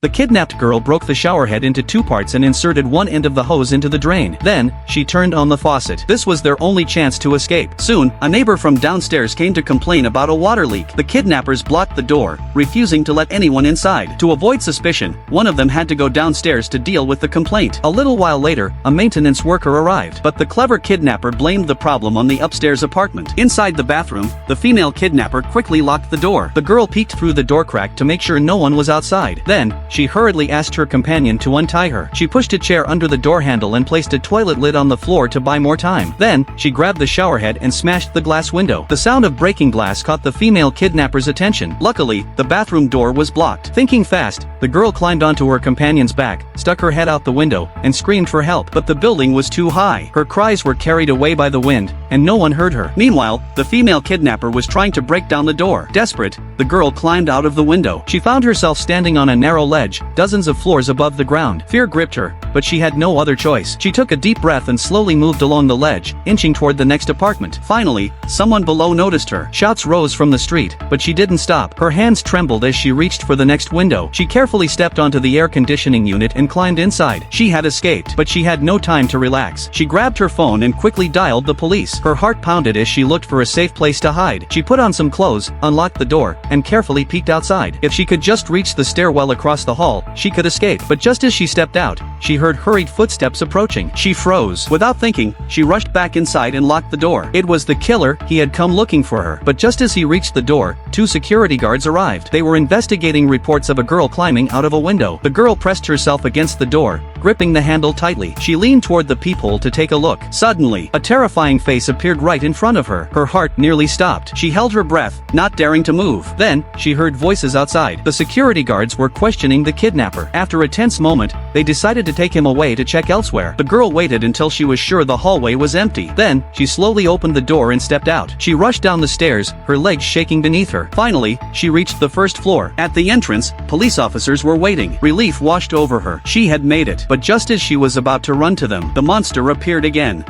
The kidnapped girl broke the showerhead into two parts and inserted one end of the hose into the drain. Then, she turned on the faucet. This was their only chance to escape. Soon, a neighbor from downstairs came to complain about a water leak. The kidnappers blocked the door, refusing to let anyone inside. To avoid suspicion, one of them had to go downstairs to deal with the complaint. A little while later, a maintenance worker arrived, but the clever kidnapper blamed the problem on the upstairs apartment. Inside the bathroom, the female kidnapper quickly locked the door. The girl peeked through the door crack to make sure no one was outside. Then, she hurriedly asked her companion to untie her. She pushed a chair under the door handle and placed a toilet lid on the floor to buy more time. Then, she grabbed the showerhead and smashed the glass window. The sound of breaking glass caught the female kidnapper's attention. Luckily, the bathroom door was blocked. Thinking fast, the girl climbed onto her companion's back, stuck her head out the window, and screamed for help. But the building was too high. Her cries were carried away by the wind, and no one heard her. Meanwhile, the female kidnapper was trying to break down the door. Desperate, the girl climbed out of the window. She found herself standing on a narrow ledge, dozens of floors above the ground. Fear gripped her, but she had no other choice. She took a deep breath and slowly moved along the ledge, inching toward the next apartment. Finally, someone below noticed her. Shouts rose from the street, but she didn't stop. Her hands trembled as she reached for the next window. She carefully stepped onto the air conditioning unit and climbed inside. She had escaped, but she had no time to relax. She grabbed her phone and quickly dialed the police. Her heart pounded as she looked for a safe place to hide. She put on some clothes, unlocked the door, and carefully peeked outside. If she could just reach the stairwell across the hall, she could escape. But just as she stepped out, she heard hurried footsteps approaching. She froze. Without thinking, she rushed back inside and locked the door. It was the killer. He had come looking for her. But just as he reached the door, two security guards arrived. They were investigating reports of a girl climbing out of a window. The girl pressed herself against the door, gripping the handle tightly. She leaned toward the peephole to take a look. Suddenly, a terrifying face appeared right in front of her. Her heart nearly stopped. She held her breath, not daring to move. Then, she heard voices outside. The security guards were questioning the kidnapper. After a tense moment, they decided to take him away to check elsewhere. The girl waited until she was sure the hallway was empty. Then, she slowly opened the door and stepped out. She rushed down the stairs, her legs shaking beneath her. Finally, she reached the first floor. At the entrance, police officers were waiting. Relief washed over her. She had made it. But just as she was about to run to them, the monster appeared again.